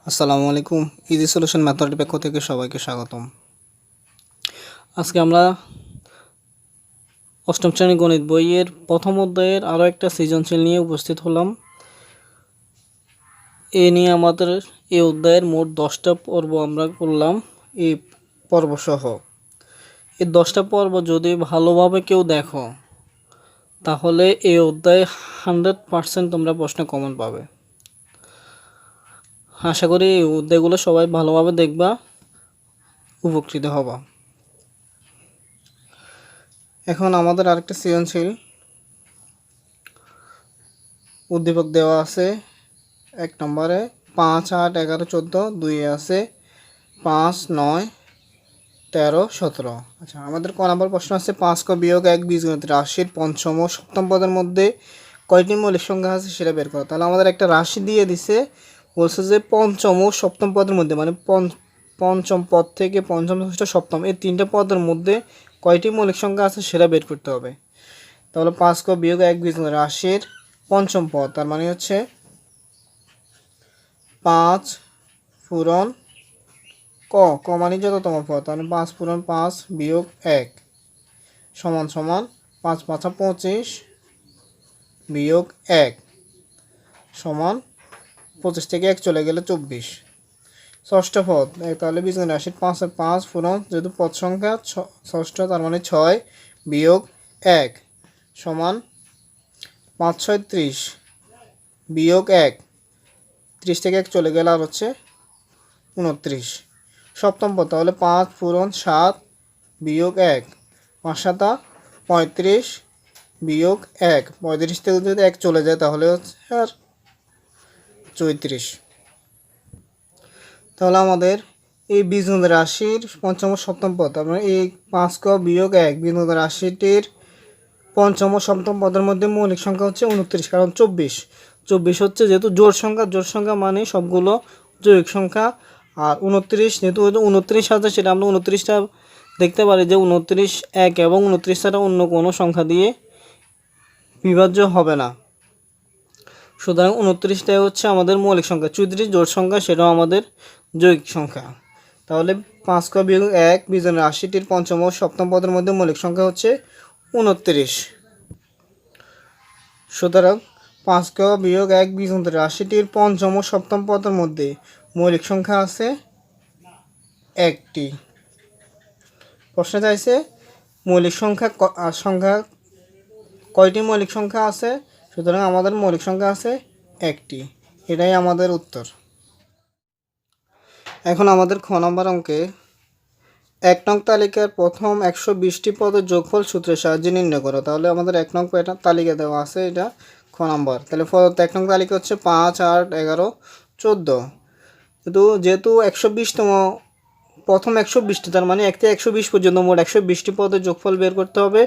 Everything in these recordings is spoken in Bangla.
আসসালামু আলাইকুম। ইজি সলিউশন মেথডের পক্ষ থেকে সবাইকে স্বাগতম। আজকে আমরা অষ্টম শ্রেণী গণিত বইয়ের প্রথম অধ্যায়ের আরও একটা সৃজনশীল নিয়ে উপস্থিত হলাম। নিয়ে আমাদের এই অধ্যায়ের মোট 10টা পর্ব আমরা করলাম এই পর্বসহ। এই 10টা পর্ব যদি ভালোভাবে কেউ দেখো তাহলে এই অধ্যায়ে 100% তোমরা প্রশ্ন কমন পাবে। আশা করি এই অধ্যায়গুলো সবাই ভালোভাবে দেখবা, উপকৃত হবা। এখন আমাদের আরেকটা সৃজনশীল উদ্দীপক দেওয়া আছে। 1 নম্বরে 5, 8, 11, 14, 2 আছে 5, 9, 13, 17। আচ্ছা, আমাদের ক নম্বর প্রশ্ন আছে 5 ক বিয়োগ 1 বীজগণিত রাশির পঞ্চম ও সপ্তম পদের মধ্যে কয়টি মৌলিক সংখ্যা আছে সেটা বের করো। তাহলে আমাদের একটা রাশি দিয়ে দিছে, বলছে যে পঞ্চম ও সপ্তম পদের মধ্যে, মানে পঞ্চম পদ থেকে পঞ্চম, ষষ্ঠ, সপ্তম এই তিনটা পদের মধ্যে কয়টি মৌলিক সংখ্যা আছে সেটা বের করতে হবে। তাহলে 5 ক বিয়োগ 1 বীজগণিত রাশির পঞ্চম পদ, তার মানে হচ্ছে 5 পূরণ ক মানে যততম পদ, তাহলে 5 পূরণ 5 বিয়োগ 1 সমান সমান 5 5 25 বিয়োগ 1 সমান 25 থেকে 1 চলে গেলে 24। ষষ্ঠ পদ, তাহলে বীজগণিত রাশির 5 পূরণ যেহেতু পদ সংখ্যা ষষ্ঠ, তার মানে 6 বিয়োগ 1 সমান 5 6 30 বিয়োগ 1, 30 থেকে 1 চলে গেলে আর হচ্ছে 29। সপ্তম পদ, তাহলে 5 পূরণ 7 বিয়োগ 1 5 7 35 বিয়োগ 1, 35 থেকে যদি 1 চলে যায় তাহলে হচ্ছে আর 34। তাহলে আমাদের এই বীজগণিত রাশির পঞ্চম ও সপ্তম পদ, আমরা এই 5 ক বিয়োগ 1 বীজগণিত রাশিটির পঞ্চম ও সপ্তম পদের মধ্যে মৌলিক সংখ্যা হচ্ছে 29, কারণ 24 হচ্ছে যেহেতু জোড় সংখ্যা মানে সবগুলো যৌগিক সংখ্যা। আর 29 যেহেতু 29 আছে, সেটা আমরা 29টা দেখতে পারি যে 29 1 এবং 29 ছাড়া অন্য কোনো সংখ্যা দিয়ে বিভাজ্য হবে না। সুতরাং 29টাই হচ্ছে আমাদের মৌলিক সংখ্যা। 34 জোড় সংখ্যা, সেটাও আমাদের যৌগিক সংখ্যা। তাহলে 5 ক বিয়োগ 1 বীজগণিত রাশিটির পঞ্চম ও সপ্তম পদের মধ্যে মৌলিক সংখ্যা হচ্ছে 29। সুতরাং 5 ক বিয়োগ 1 বীজগণিত রাশিটির পঞ্চম ও সপ্তম পদের মধ্যে মৌলিক সংখ্যা আছে একটি। প্রশ্ন চাইছে মৌলিক সংখ্যা কয়টি মৌলিক সংখ্যা আছে, সুতরাং আমাদের মৌলিক সংখ্যা আছে একটি। এটাই আমাদের উত্তর। এখন আমাদের খ নম্বর অঙ্কে 1 নং তালিকার প্রথম 120টি পদের যোগফল সূত্রের সাহায্যে নির্ণয় করো। তাহলে আমাদের 1 নং তালিকা দেওয়া আছে, এটা খ নম্বর। তাহলে 1 নং তালিকা হচ্ছে 5 8 11 14। যেহেতু 120তম প্রথম 120টি, তার মানে 1 থেকে 120 পর্যন্ত মোট 120টি পদের যোগফল বের করতে হবে।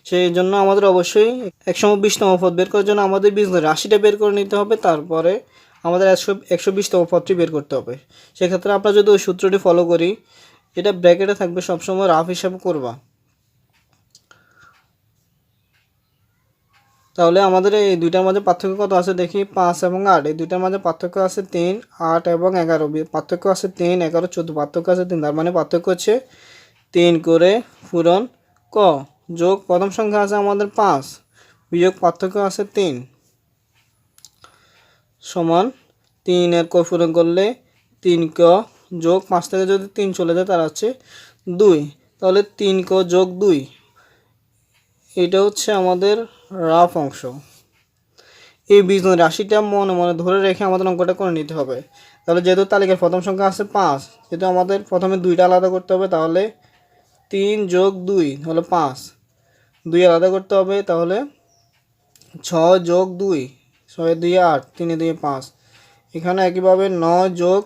সেই জন্য আমাদের অবশ্যই 120তম পদ বের করার জন্য আমাদের বীজগণিত রাশিটা বের করে নিতে হবে, তারপরে আমাদের 120তম পদটি বের করতে হবে। সেক্ষেত্রে আমরা যদি ওই সূত্রটি ফলো করি, এটা ব্র্যাকেটে থাকবে, সবসময় রাফ হিসাব করবা। তাহলে আমাদের এই দুইটার মাঝে পার্থক্য কত আছে দেখি। 5 এবং 8 এই দুইটার মাঝে পার্থক্য আছে 3, 8 এবং 11 পার্থক্য আছে 3, 11 14 পার্থক্য আছে 3, তার মানে পার্থক্য হচ্ছে 3 করে পূরণ ক যোগ প্রথম সংখ্যা আছে আমাদের 5 বিয়োগ পার্থক্য আছে 3 সমান 3 এর ক পূরণ করলে 3 ক যোগ 5 থেকে যদি 3 চলে যায় তার হচ্ছে 2। তাহলে 3 ক যোগ 2, এটা হচ্ছে আমাদের রাফ অংশ। এই বীজগণিত রাশিটা মনে মনে ধরে রেখে আমাদের অঙ্কটা করে নিতে হবে। তাহলে যেহেতু তালিকার প্রথম সংখ্যা আছে 5, যেহেতু আমাদের প্রথমে 2টা আলাদা করতে হবে, তাহলে 3 যোগ 2 হলো 5, 2 আলাদা করতে হবে, তাহলে 6 যোগ 2, 6 2 8, 3 2 5। এখানে একইভাবে 9 যোগ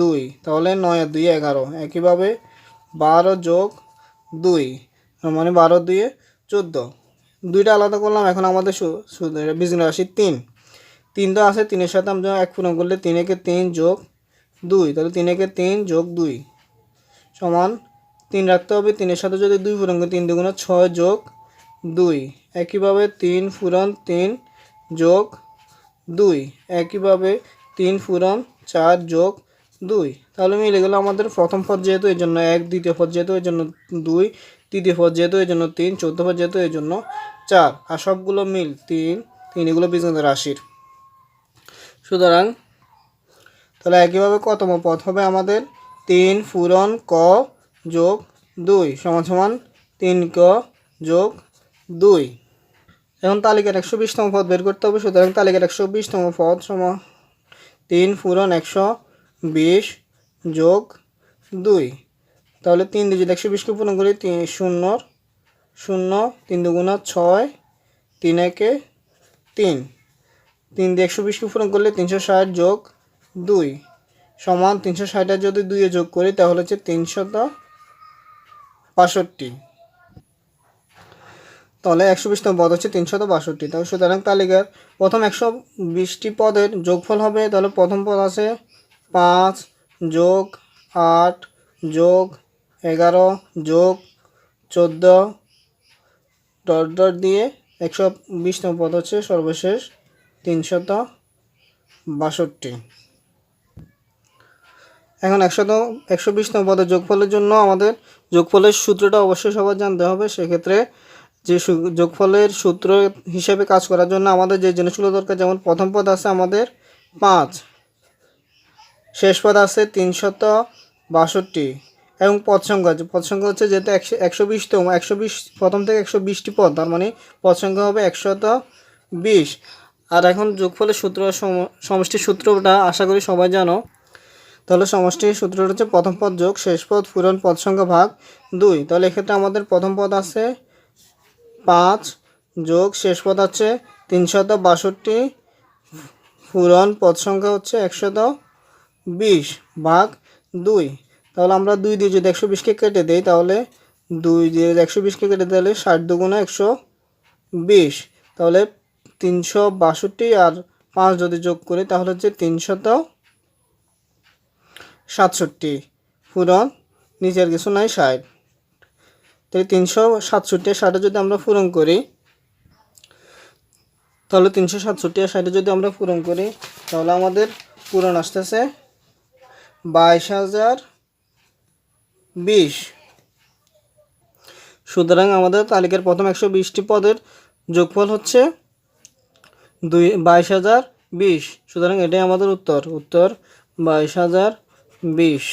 2, তাহলে 9 আর 2 11। একইভাবে 12 যোগ 2, মানে 12 2 14। 2টা আলাদা করলাম। এখন আমাদের বীজগণিত রাশি 3 তো আছে, 3-এর সাথে আমরা 1 পূরণ করলে 3 একে 3 যোগ 2, তাহলে 3 একে 3 যোগ 2 সমান 3 রাখতে হবে। 3-এর সাথে যদি 2 পূরণ করি 3 2 6 যোগ 2। একইভাবে 3 পূরণ 3 যোগ 2, একইভাবে 3 পূরণ 4 যোগ 2, তাহলে মিলে গেল আমাদের প্রথম পদ যেহেতু এই জন্য 1, দ্বিতীয় পদ যেহেতু এই জন্য 2, তৃতীয় পদ যেহেতু এই জন্য 3, চতুর্থ পদ যেহেতু এই জন্য 4, আর সবগুলো মিল 3, এগুলো বীজগণিত রাশির। সুতরাং তাহলে একইভাবে কতম পদ হবে আমাদের 3 পূরণ ক যোগ 2 সমান 3ক যোগ 2। এখন তালিকার 120তম পদ বের করতে হবে। সুতরাং তালিকার 120তম পদ সমান 3 পূরণ 120 যোগ 2। তাহলে 3 দিয়ে যদি 120কে পূরণ করি 0 0, 3 দুগুণা 6, 3 একে 3, 3 দিয়ে 120কে পূরণ করলে 360 যোগ 2 সমান 360 যদি 2 এ যোগ করি তাহলে হচ্ছে 362। তাহলে 120তম পদ হচ্ছে 362। তাহলে সুতরাং তালিকার প্রথম 120টি পদের যোগফল হবে। তাহলে প্রথম পদ আছে 5 যোগ 8 যোগ 11 যোগ 14 ডট ডট দিয়ে 120তম পদ হচ্ছে সর্বশেষ 362। এখন 120তম পদের যোগফলের জন্য আমাদের যোগফলের সূত্রটা অবশ্যই সবার জানতে হবে। সেক্ষেত্রে যে যোগফলের সূত্র হিসেবে কাজ করার জন্য আমাদের যে জিনিসগুলো দরকার, যেমন প্রথম পদ আছে আমাদের 5, শেষ পদ আছে 362 এবং পদ সংখ্যা হচ্ছে যেহেতু 120তম 120 প্রথম থেকে 120টি পদ, তার মানে পদ সংখ্যা হবে 120। আর এখন যোগফলের সূত্র সমষ্টির সূত্রটা আশা করি সবাই জানো। তাহলে সমষ্টির সূত্রটা হচ্ছে প্রথম পদ যোগ শেষ পদ পূরণ পদ সংখ্যা ভাগ 2। তাহলে এক্ষেত্রে আমাদের প্রথম পদ আছে 5 যোগ শেষ পদ আছে 362 পূরণ পদ সংখ্যা হচ্ছে 120 ভাগ 2। তাহলে আমরা 2 দিয়ে যদি 120কে কেটে দেই তাহলে 2 দিয়ে 120কে কেটে দিলে 60 দুগুণা 120। তাহলে 362 আর 5 যদি যোগ করি তাহলে হচ্ছে 367 পূরণ নিচের কিছু নাই 60। তাহলে 367 আর 60 যদি আমরা পূরণ করি তাহলে 367 আর 60 যদি আমরা পূরণ করি তাহলে আমাদের পূরণ আসতেছে 22,020। সুতরাং আমাদের তালিকার প্রথম 120টি পদের যোগফল হচ্ছে 22,020। সুতরাং এটাই আমাদের উত্তর 22,020।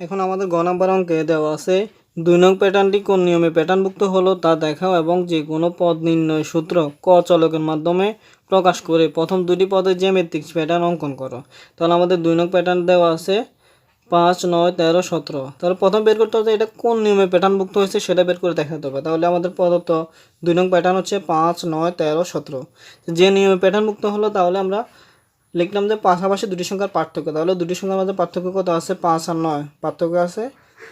এখন আমাদের গ নাম্বার অঙ্কে দেওয়া আছে 2 নং প্যাটার্নটি কোন নিয়মে প্যাটার্নভুক্ত হলো তা দেখাও এবং যে কোনো পদ নির্ণয় সূত্র ক চলকের মাধ্যমে প্রকাশ করে প্রথম দুটি পদের জ্যামিতিক প্যাটার্ন অঙ্কন করো। তাহলে আমাদের 2 নং প্যাটার্ন দেওয়া আছে 5, 9, 13, 17। তাহলে প্রথম বের করতে হবে এটা কোন নিয়মে প্যাটার্নভুক্ত হয়েছে সেটা বের করে দেখাতে হবে। তাহলে আমাদের প্রদত্ত 2 নং প্যাটার্ন হচ্ছে 5, 9, 13, 17। যে নিয়মে প্যাটার্নভুক্ত হলো তাহলে আমরা লিখলাম যে পাশাপাশি দুটি সংখ্যার পার্থক্য। তাহলে দুটি সংখ্যার মধ্যে পার্থক্য কত আছে? 5 আর 9 পার্থক্য আছে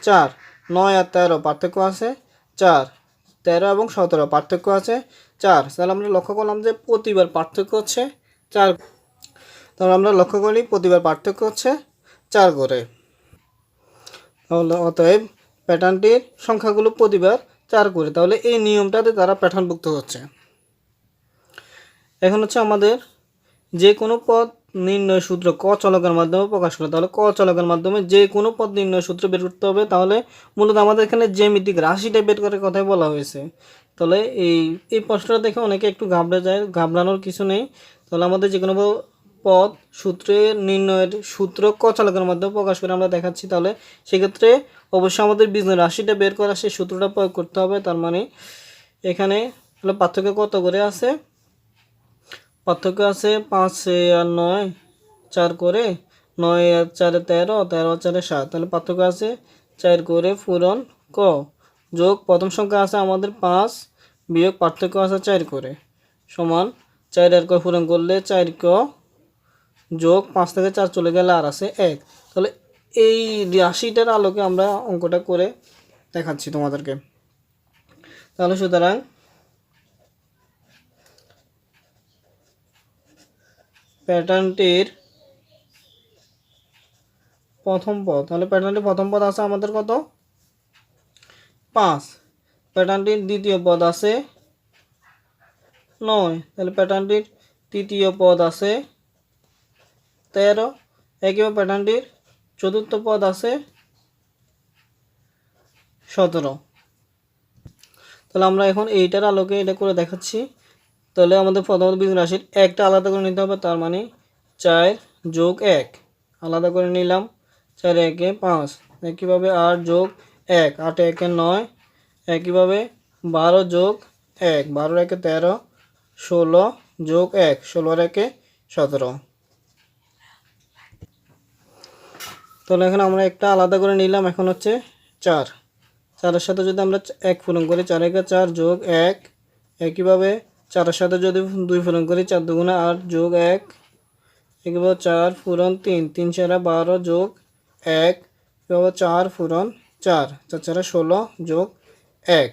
4, 9 আর 13 পার্থক্য আছে 4, 13 এবং 17 পার্থক্য আছে 4। তাহলে আমরা লক্ষ্য করলাম যে প্রতিবার পার্থক্য হচ্ছে 4। তাহলে আমরা লক্ষ্য করি প্রতিবার পার্থক্য হচ্ছে 4 করে। তাহলে অতএব প্যাটার্নটির সংখ্যাগুলো প্রতিবার 4 করে। তাহলে এই নিয়মটাতে তারা প্যাটার্নভুক্ত হচ্ছে। এখন হচ্ছে আমাদের যে কোনো পদ নির্ণয় সূত্র ক চলকের মাধ্যমে প্রকাশ করে। তাহলে ক চলকের মাধ্যমে যে কোনো পদ নির্ণয় সূত্র বের করতে হবে। তাহলে মূলত আমাদের এখানে জ্যামিতিক রাশিটা বের করার কথাই বলা হয়েছে। তাহলে এই প্রশ্নটা দেখে অনেকে একটু ঘাবড়ে যায়, ঘাবড়ানোর কিছু নেই। তাহলে আমাদের যে কোনো পদ সূত্রের নির্ণয়ের সূত্র ক চলকের মাধ্যমে প্রকাশ করে আমরা দেখাচ্ছি। তাহলে সেক্ষেত্রে অবশ্যই আমাদের বীজগণিত রাশিটা বের করা সেই সূত্রটা প্রয়োগ করতে হবে। তার মানে এখানে পার্থক্য কত করে আছে? পার্থক্য আছে 5 আর 9 4 করে, 9 আর 4 13, 13 আর 4 7। তাহলে পার্থক্য আছে 4 করে পূরণ ক যোগ প্রথম সংখ্যা আছে আমাদের 5 বিয়োগ পার্থক্য আছে 4 করে সমান 4 আর ক পূরণ করলে 4 ক যোগ 5 থেকে 4 চলে গেলে আর আছে 1। তাহলে এই রাশিটার আলোকে আমরা অঙ্কটা করে দেখাচ্ছি তোমাদেরকে। তাহলে সুতরাং প্যাটার্নটির প্রথম পদ, তাহলে প্যাটার্নটির প্রথম পদ আছে আমাদের কত? 5। প্যাটার্নটির দ্বিতীয় পদ আছে 9। তাহলে প্যাটার্নটির তৃতীয় পদ আছে 13। একইভাবে প্যাটার্নটির চতুর্থ পদ আছে 17। তাহলে আমরা এখন এইটার আলোকে এটা করে দেখাচ্ছি। তাহলে আমাদের প্রথমত বীজগণিত রাশির একটা আলাদা করে নিতে হবে, তার মানে 4 যোগ 1 আলাদা করে নিলাম, 4 একে 5। একইভাবে 8 যোগ 1, 8 একে 9। একইভাবে 12 যোগ 1, 12 একে 13, 16 যোগ 1, 16 একে 17। তাহলে এখন আমরা একটা আলাদা করে নিলাম, এখন হচ্ছে 4। 4-এর সাথে যদি আমরা 1 পূরণ করি, 4 একে 4 যোগ 1। একইভাবে 4-এর সাথে যদি 2 পূরণ করি, 4 দুগুণে 8 যোগ 1। একইভাবে 4 পূরণ 3, 3 4 12 যোগ 1। এভাবে 4 পূরণ 4, 4 4 16 যোগ 1।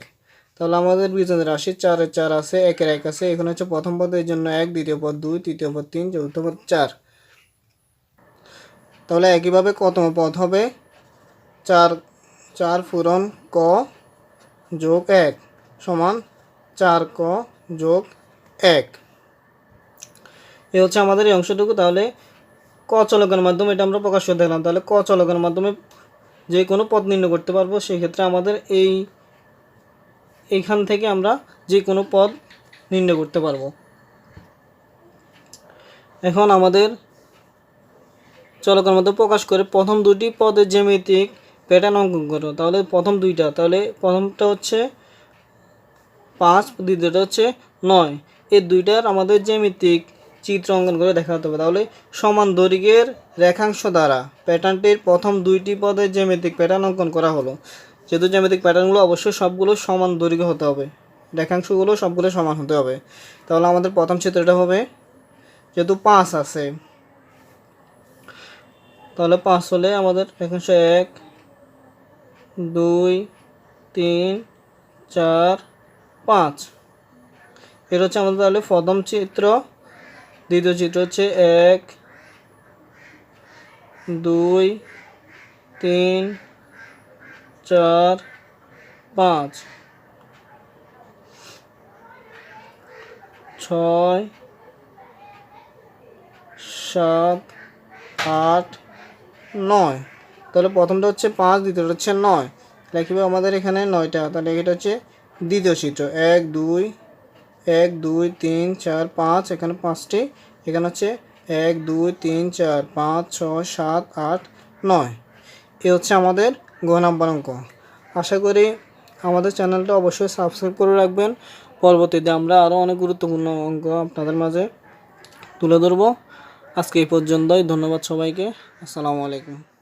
তাহলে আমাদের বীজগণিত রাশি 4-এর 4 আছে, 1-এর 1 আছে। এখানে হচ্ছে প্রথম পদ, এই জন্য 1, দ্বিতীয় পদ 2, তৃতীয় পদ 3, চতুর্থ পদ 4। তাহলে একইভাবে কতম পদ হবে? 4 4 পূরণ ক যোগ 1 সমান 4 ক যোগ 1। এই হচ্ছে আমাদের এই অংশটুকু। তাহলে ক চলকের মাধ্যমে এটা আমরা প্রকাশ করে দেখলাম। তাহলে ক চলকের মাধ্যমে যে কোনো পদ নির্ণয় করতে পারবো। সেক্ষেত্রে আমাদের এইখান থেকে আমরা যে কোনো পদ নির্ণয় করতে পারবো। এখন আমাদের চলকের মধ্যে প্রকাশ করে প্রথম দুটি পদের জ্যামিতিক প্যাটার্ন অঙ্কন করো। তাহলে প্রথম দুইটা, তাহলে প্রথমটা হচ্ছে 5, দ্বিতীয়টা হচ্ছে 9। এই দুইটার আমাদের জ্যামিতিক চিত্র অঙ্কন করে দেখাতে হবে। তাহলে সমান দৈর্ঘ্যের রেখাংশ দ্বারা প্যাটার্নটির প্রথম দুইটি পদের জ্যামিতিক প্যাটার্ন অঙ্কন করা হলো। যেহেতু জ্যামিতিক প্যাটার্নগুলো অবশ্যই সবগুলো সমান দৈর্ঘ্য হতে হবে, রেখাংশগুলো সবগুলো সমান হতে হবে। তাহলে আমাদের প্রথম চিত্রটা হবে, যেহেতু 5 আছে, তাহলে 5 হলে আমাদের রেখাংশ 1 2 3 4 5। এটা হচ্ছে আমাদের তাহলে প্রথম চিত্র। দ্বিতীয় চিত্র হচ্ছে 1 2 3 4 5 6 7 8 9। তাহলে প্রথমটা হচ্ছে 5, দ্বিতীয়টা হচ্ছে 9। লিখবে আমাদের এখানে 9টা। তাহলে এটা হচ্ছে দ্বিতীয় চিত্র। 1 2 3 4 5, এখানে 5টি। এখানে হচ্ছে 1 2 3 4 5 6 7 8 9। এ হচ্ছে আমাদের গ নাম্বার অঙ্ক। আশা করি আমাদের চ্যানেলটা অবশ্যই সাবস্ক্রাইব করে রাখবেন। পরবর্তীতে আমরা আরও অনেক গুরুত্বপূর্ণ অঙ্ক আপনাদের মাঝে তুলে ধরব। আজকে এই পর্যন্তই। ধন্যবাদ সবাইকে। আসসালামু আলাইকুম।